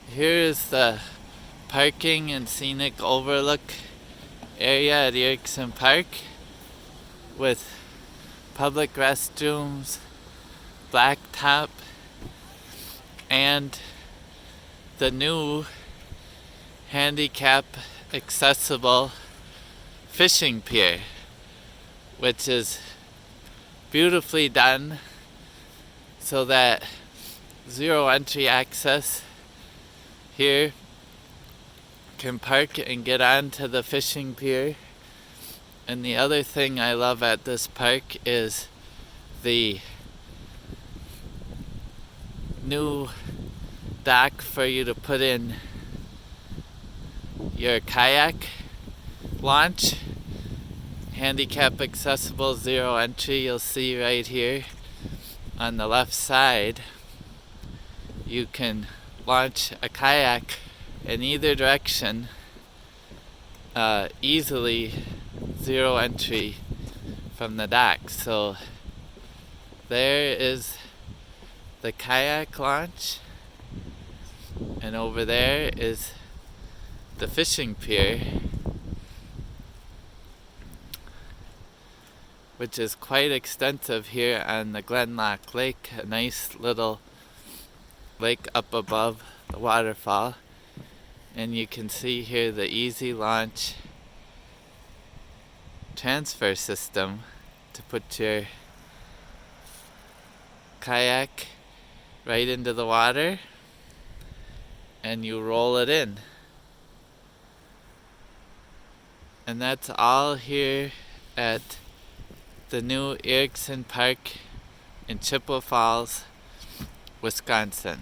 Here is the parking and scenic overlook area at Erickson Park with public restrooms, blacktop, and the new handicap accessible fishing pier, which is beautifully done so that zero entry access here can park and get onto the fishing pier. And the other thing I love at this park is the new dock for you to put in your kayak launch. Handicap accessible, zero entry. You'll see right here on the left side you can launch a kayak in either direction easily, zero entry from the dock. So there is the kayak launch, and over there is the fishing pier, which is quite extensive here on the Glenlock Lake, a nice little lake up above the waterfall. And you can see here the easy launch transfer system to put your kayak right into the water and you roll it in. And that's all here at the new Erickson Park in Chippewa Falls, Wisconsin.